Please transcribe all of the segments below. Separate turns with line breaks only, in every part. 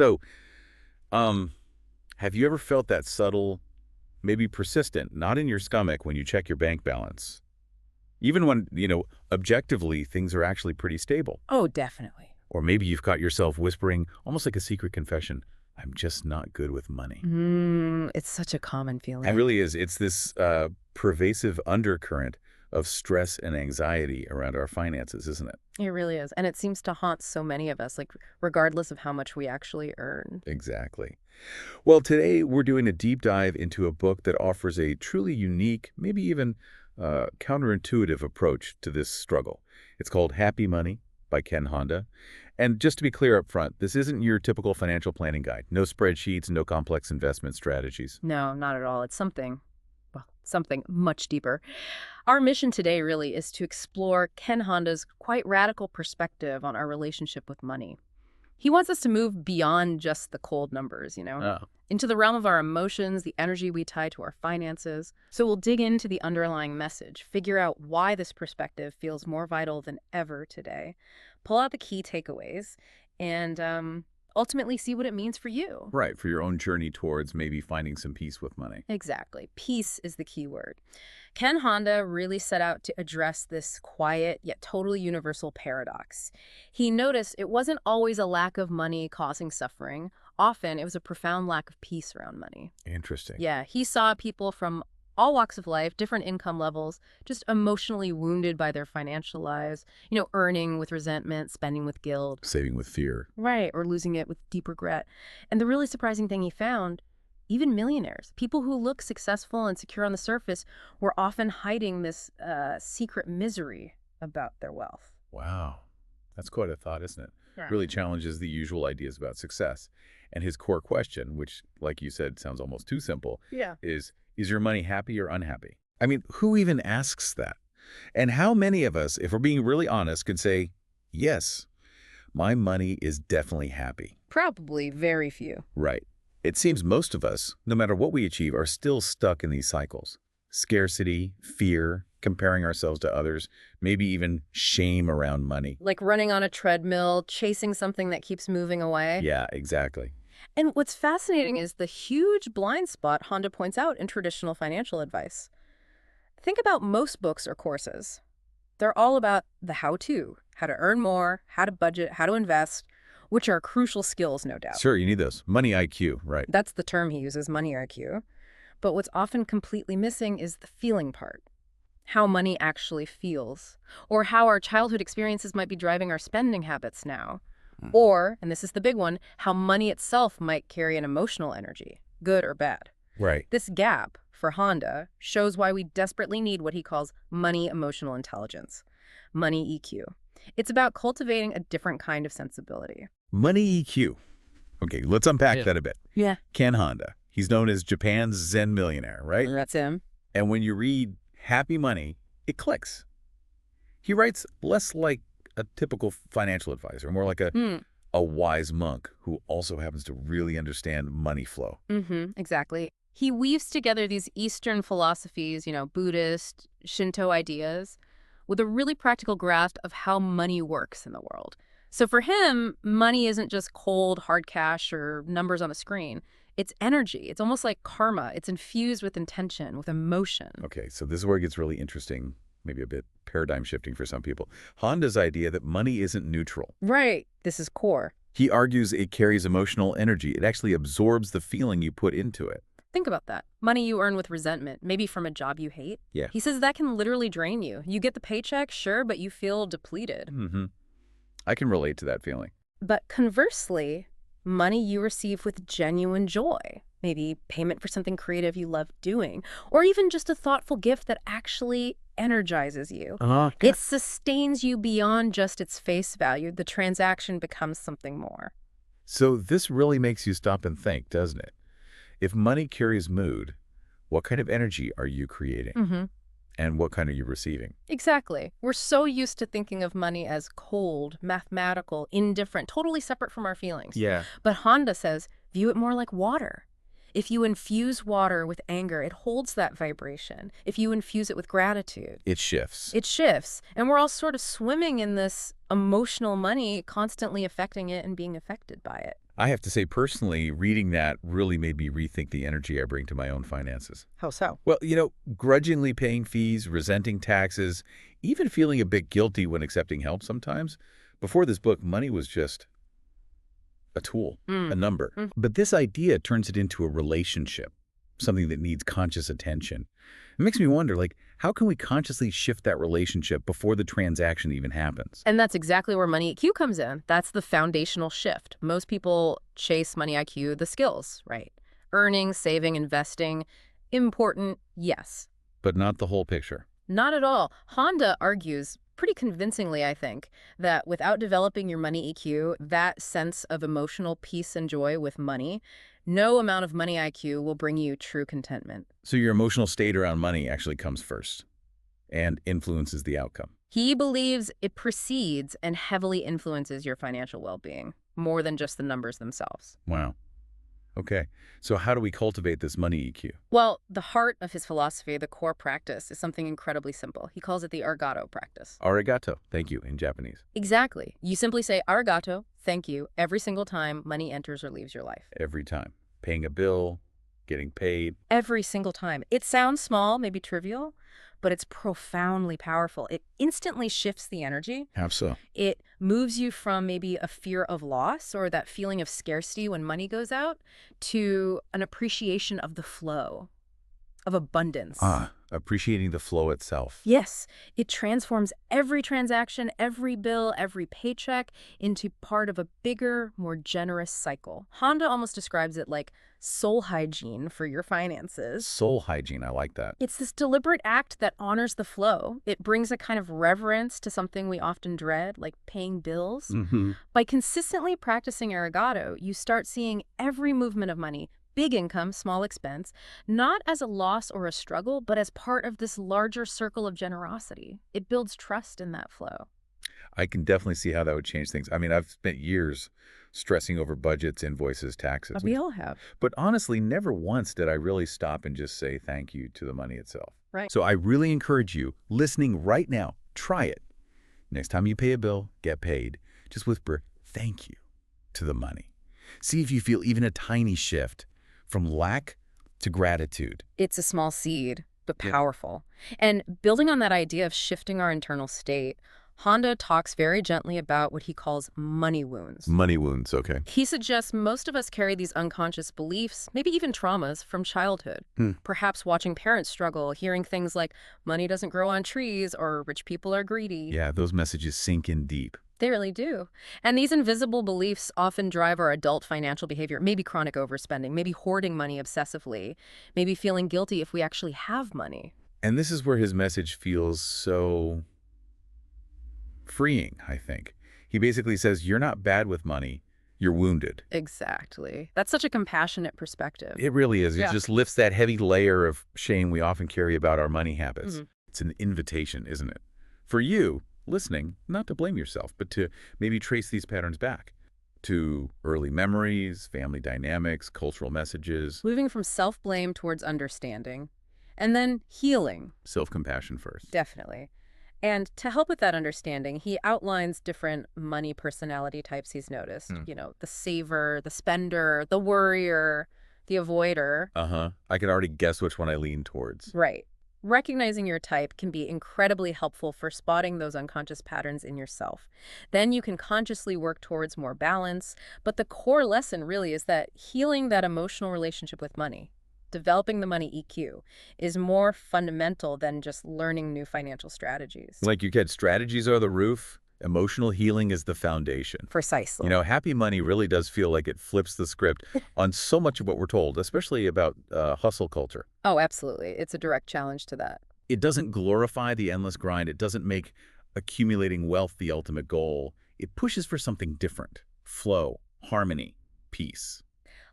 So, um, have you ever felt that subtle, maybe persistent, not in your stomach when you check your bank balance? Even when, objectively things are actually pretty stable.
Oh, definitely.
Or maybe you've caught yourself whispering, almost like a secret confession, I'm just not good with money.
It's such a common
It
feeling.
really is. It's this pervasive undercurrent of stress and anxiety around our finances, isn't it?
It really is. And it seems to haunt so many of us, like regardless of how much we actually earn.
Exactly. Well, today we're doing a deep dive into a book that offers a truly unique, maybe even counterintuitive approach to this struggle. It's called Happy Money by Ken Honda. And just to be clear up front, this isn't your typical financial planning guide. No spreadsheets, no complex investment strategies.
No, not at all. It's something much deeper. Our mission today really is to explore Ken Honda's quite radical perspective on our relationship with money. He wants us to move beyond just the cold numbers,
Oh,
into the realm of our emotions, the energy we tie to our finances. So we'll dig into the underlying message, figure out why this perspective feels more vital than ever today, pull out the key takeaways, and ultimately see what it means for you.
right, for your own journey towards maybe finding some peace with money.
Exactly. Peace is the key word. Ken Honda really set out to address this quiet yet totally universal paradox. He noticed it wasn't always a lack of money causing suffering. Often it was a profound lack of peace around money.
Interesting.
Yeah, he saw people from all walks of life, different income levels, just emotionally wounded by their financial lives, earning with resentment, spending with guilt.
Saving with fear.
Right, or losing it with deep regret. And the really surprising thing he found, even millionaires, people who look successful and secure on the surface, were often hiding this secret misery about their wealth.
Wow. That's quite a thought, isn't it?
Yeah.
Really challenges the usual ideas about success. And his core question, which, like you said, sounds almost too simple,
Yeah.
is your money happy or unhappy? I mean, who even asks that? And how many of us, if we're being really honest, could say, yes, my money is definitely happy?
Probably very few.
Right. It seems most of us, no matter what we achieve, are still stuck in these cycles. Scarcity, fear, comparing ourselves to others, maybe even shame around money.
Like running on a treadmill, chasing something that keeps moving away.
Yeah, exactly.
And what's fascinating is the huge blind spot Honda points out in traditional financial advice. Think about most books or courses. They're all about the how-to, how to earn more, how to budget, how to invest, which are crucial skills, no doubt.
Sure, you need those. Money IQ, right.
That's the term he uses, money IQ. But what's often completely missing is the feeling part. How money actually feels, or how our childhood experiences might be driving our spending habits now. Or, and this is the big one, how money itself might carry an emotional energy, good or bad.
Right.
This gap, for Honda, shows why we desperately need what he calls money emotional intelligence, money EQ. It's about cultivating a different kind of sensibility.
Money EQ. Okay, let's unpack
Yeah.
that a bit.
Yeah.
Ken Honda. He's known as Japan's Zen millionaire, right?
That's him.
And when you read Happy Money, it clicks. He writes less like a typical financial advisor, more like a wise monk who also happens to really understand money flow.
Exactly. He weaves together these Eastern philosophies, Buddhist, Shinto ideas, with a really practical grasp of how money works in the world. So for him, money isn't just cold, hard cash or numbers on a screen. It's energy. It's almost like karma. It's infused with intention, with emotion.
Okay, so this is where it gets really interesting, maybe a bit paradigm shifting for some people. Honda's idea that money isn't neutral.
Right. This is core.
He argues it carries emotional energy. It actually absorbs the feeling you put into it.
Think about that. Money you earn with resentment, maybe from a job you hate.
Yeah.
He says that can literally drain you. You get the paycheck, sure, but you feel depleted.
I can relate to that feeling.
But conversely, money you receive with genuine joy, maybe payment for something creative you love doing, or even just a thoughtful gift that actually energizes you. It sustains you beyond just its face value. The transaction becomes something more.
So this really makes you stop and think, doesn't it? If money carries mood, what kind of energy are you creating? And what kind are you receiving?
Exactly. We're so used to thinking of money as cold, mathematical, indifferent, totally separate from our feelings.
Yeah.
But Honda says, view it more like water. If you infuse water with anger, it holds that vibration. If you infuse it with gratitude,
It shifts.
it shifts. And we're all sort of swimming in this emotional money, constantly affecting it and being affected by it.
I have to say, personally, reading that really made me rethink the energy I bring to my own finances.
How so?
Well, grudgingly paying fees, resenting taxes, even feeling a bit guilty when accepting help sometimes. Before this book, money was just a tool, a number. But this idea turns it into a relationship, something that needs conscious attention. It makes me wonder, how can we consciously shift that relationship before the transaction even happens?
And that's exactly where money IQ comes in. That's the foundational shift. Most people chase money IQ, the skills, right? Earning, saving, investing. Important, yes.
But not the whole picture.
Not at all. Honda argues, pretty convincingly, I think, that without developing your money EQ, that sense of emotional peace and joy with money, no amount of money IQ will bring you true contentment.
So your emotional state around money actually comes first and influences the outcome.
He believes it precedes and heavily influences your financial well-being, more than just the numbers themselves.
Wow. Okay. So how do we cultivate this money EQ?
Well, the heart of his philosophy, the core practice, is something incredibly simple. He calls it the Arigato practice.
Arigato, thank you, in Japanese.
Exactly. You simply say Arigato, thank you, every single time money enters or leaves your life.
Every time. Paying a bill, getting paid.
Every single time. It sounds small, maybe trivial, but it's profoundly powerful. It instantly shifts the energy.
How so?
It moves you from maybe a fear of loss or that feeling of scarcity when money goes out to an appreciation of the flow, of abundance.
Appreciating the flow itself.
Yes, it transforms every transaction, every bill, every paycheck into part of a bigger, more generous cycle. Honda almost describes it like soul hygiene for your finances.
Soul hygiene, I like that.
It's this deliberate act that honors the flow. It brings a kind of reverence to something we often dread, like paying bills. By consistently practicing Arigato, you start seeing every movement of money, big income, small expense, not as a loss or a struggle, but as part of this larger circle of generosity. It builds trust in that flow.
I can definitely see how that would change things. I mean, I've spent years stressing over budgets, invoices, taxes.
We all have.
But honestly, never once did I really stop and just say thank you to the money itself.
Right.
So I really encourage you, listening right now, try it. Next time you pay a bill, get paid, just whisper thank you to the money. See if you feel even a tiny shift from lack to gratitude.
It's a small seed, but
Yeah.
powerful. And building on that idea of shifting our internal state, Honda talks very gently about what he calls money wounds.
Money wounds, okay.
He suggests most of us carry these unconscious beliefs, maybe even traumas, from childhood. Perhaps watching parents struggle, hearing things like, money doesn't grow on trees, or rich people are greedy.
Yeah, those messages sink in deep.
They really do. And these invisible beliefs often drive our adult financial behavior, maybe chronic overspending, maybe hoarding money obsessively, maybe feeling guilty if we actually have money.
And this is where his message feels so freeing, I think. He basically says, you're not bad with money, you're wounded.
Exactly. That's such a compassionate perspective.
It really is. It
Yeah.
just lifts that heavy layer of shame we often carry about our money habits. It's an invitation, isn't it? For you, listening, not to blame yourself, but to maybe trace these patterns back to early memories, family dynamics, cultural messages.
Moving from self-blame towards understanding. And then healing,
Self-compassion first.
definitely. And to help with that understanding, he outlines different money personality types he's noticed. You know, the saver, the spender, the worrier, the avoider.
I can already guess which one I lean towards.
Right. Recognizing your type can be incredibly helpful for spotting those unconscious patterns in yourself. Then you can consciously work towards more balance. But the core lesson really is that healing that emotional relationship with money, developing the money EQ, is more fundamental than just learning new financial strategies.
Like you said, strategies are the roof. Emotional healing is the foundation.
Precisely.
You know, happy money really does feel like it flips the script on so much of what we're told, especially about hustle culture.
Oh, absolutely. It's a direct challenge to that.
It doesn't glorify the endless grind. It doesn't make accumulating wealth the ultimate goal. It pushes for something different. Flow, harmony, peace.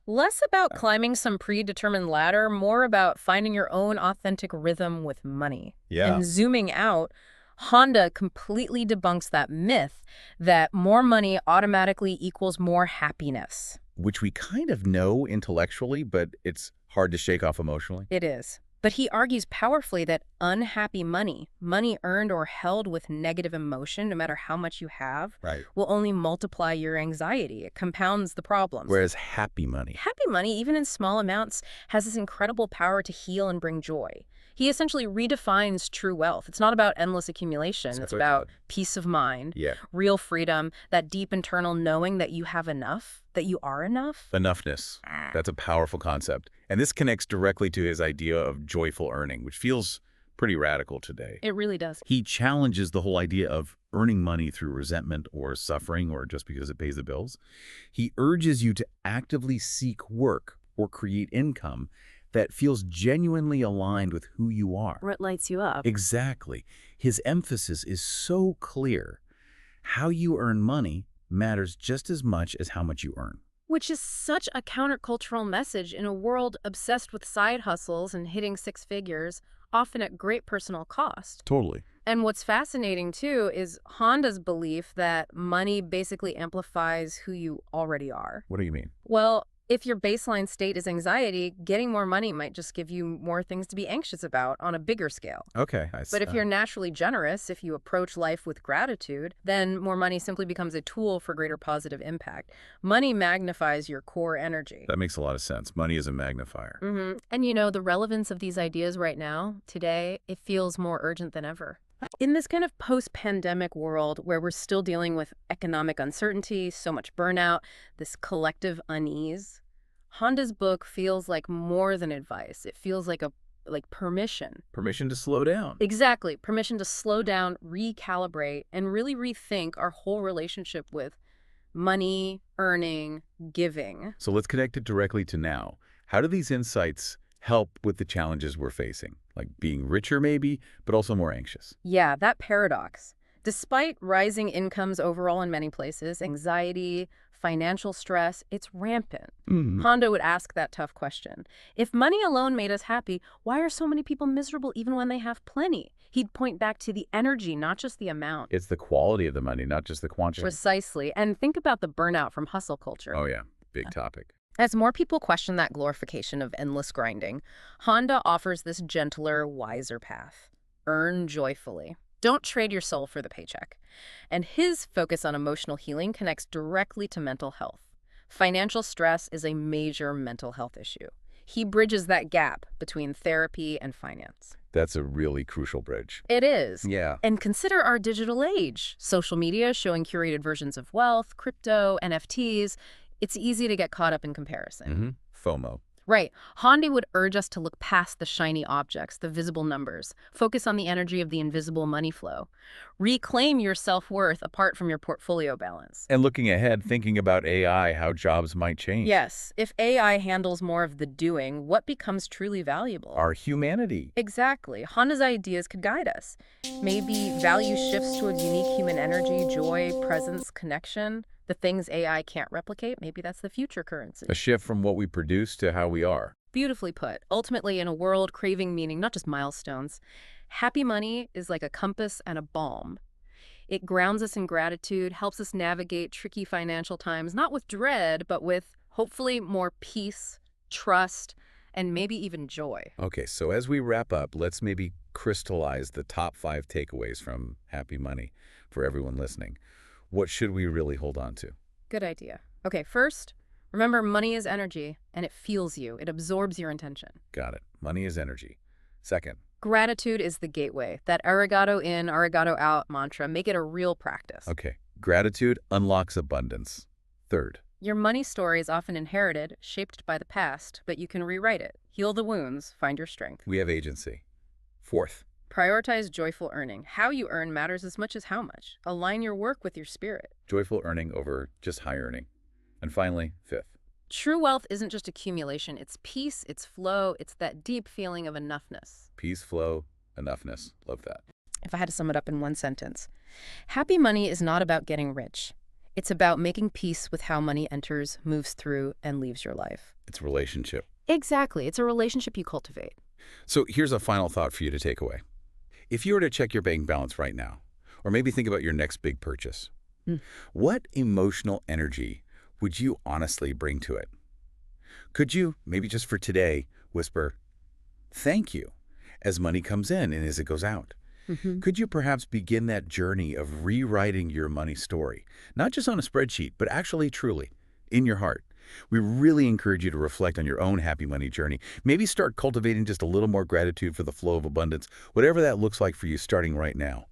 Less about climbing some predetermined ladder, more about finding your own authentic rhythm with money.
Yeah.
And zooming out, Honda completely debunks that myth that more money automatically equals more happiness.
Which we kind of know intellectually, but it's hard to shake off emotionally.
It is. But he argues powerfully that unhappy money, money earned or held with negative emotion, no matter how much you have,
Right.
will only multiply your anxiety. It compounds the problems.
Whereas happy money.
Happy money, even in small amounts, has this incredible power to heal and bring joy. He essentially redefines true wealth. It's not about endless accumulation. It's about peace of mind,
Yeah.
real freedom, that deep internal knowing that you have enough, that you are enough.
Enoughness. That's a powerful concept. And this connects directly to his idea of joyful earning, which feels pretty radical today.
It really does.
He challenges the whole idea of earning money through resentment or suffering or just because it pays the bills. He urges you to actively seek work or create income that feels genuinely aligned with who you are.
What lights you up?
Exactly. His emphasis is so clear. How you earn money matters just as much as how much you earn.
Which is such a countercultural message in a world obsessed with side hustles and hitting six figures, often at great personal cost.
Totally.
And what's fascinating, too, is Honda's belief that money basically amplifies who you already are.
What do you mean?
Well, if your baseline state is anxiety, getting more money might just give you more things to be anxious about on a bigger scale.
Okay.
But if you're naturally generous, if you approach life with gratitude, then more money simply becomes a tool for greater positive impact. Money magnifies your core energy.
That makes a lot of sense. Money is a magnifier.
And you know, the relevance of these ideas right now, today, it feels more urgent than ever. In this kind of post-pandemic world where we're still dealing with economic uncertainty, so much burnout, this collective unease, Honda's book feels like more than advice. It feels like permission.
Permission to slow down.
Exactly. Permission to slow down, recalibrate, and really rethink our whole relationship with money, earning, giving.
So let's connect it directly to now. How do these insights help with the challenges we're facing? Like being richer maybe, but also more anxious.
Yeah, that paradox. Despite rising incomes overall in many places, anxiety, financial stress, it's rampant. Honda would ask that tough question. If money alone made us happy, why are so many people miserable even when they have plenty? He'd point back to the energy, not just the amount.
It's the quality of the money, not just the quantity.
Precisely. And think about the burnout from hustle culture.
Oh yeah, big topic.
As more people question that glorification of endless grinding, Honda offers this gentler, wiser path. Earn joyfully. Don't trade your soul for the paycheck. And his focus on emotional healing connects directly to mental health. Financial stress is a major mental health issue. He bridges that gap between therapy and finance.
That's a really crucial bridge.
It is.
Yeah.
And consider our digital age. Social media showing curated versions of wealth, crypto, NFTs. It's easy to get caught up in comparison.
FOMO.
Right. Honda would urge us to look past the shiny objects, the visible numbers. Focus on the energy of the invisible money flow. Reclaim your self-worth apart from your portfolio balance.
And looking ahead, thinking about AI, how jobs might change.
Yes. If AI handles more of the doing, what becomes truly valuable?
Our humanity.
Exactly. Honda's ideas could guide us. Maybe value shifts toward unique human energy, joy, presence, connection. The things AI can't replicate, maybe that's the future currency.
A shift from what we produce to how we are.
Beautifully put. Ultimately, in a world craving meaning, not just milestones, happy money is like a compass and a balm. It grounds us in gratitude, helps us navigate tricky financial times, not with dread, but with hopefully more peace, trust, and maybe even joy.
Okay, so as we wrap up, let's maybe crystallize the top 5 takeaways from Happy Money for everyone listening. What should we really hold on to?
Good idea. Okay, first, remember money is energy, and it feels you. It absorbs your intention.
Got it. Money is energy. Second,
Gratitude is the gateway. That arigato in, arigato out mantra, make it a real practice.
okay. Gratitude unlocks abundance. Third,
Your money story is often inherited, shaped by the past, but you can rewrite it. Heal the wounds, find your strength.
we have agency. Fourth,
Prioritize joyful earning. How you earn matters as much as how much. Align your work with your spirit.
joyful earning over just high earning. And finally, fifth,
True wealth isn't just accumulation. It's peace, it's flow, it's that deep feeling of enoughness.
peace, flow, enoughness. Love that.
If I had to sum it up in one sentence, happy money is not about getting rich. It's about making peace with how money enters, moves through, and leaves your life.
It's relationship.
Exactly. It's a relationship you cultivate.
So here's a final thought for you to take away. If you were to check your bank balance right now, or maybe think about your next big purchase, what emotional energy would you honestly bring to it? Could you, maybe just for today, whisper, thank you as money comes in and as it goes out.
Hmm.
Could you perhaps begin that journey of rewriting your money story, not just on a spreadsheet, but actually truly in your heart? We really encourage you to reflect on your own happy money journey. Maybe start cultivating just a little more gratitude for the flow of abundance, whatever that looks like for you starting right now.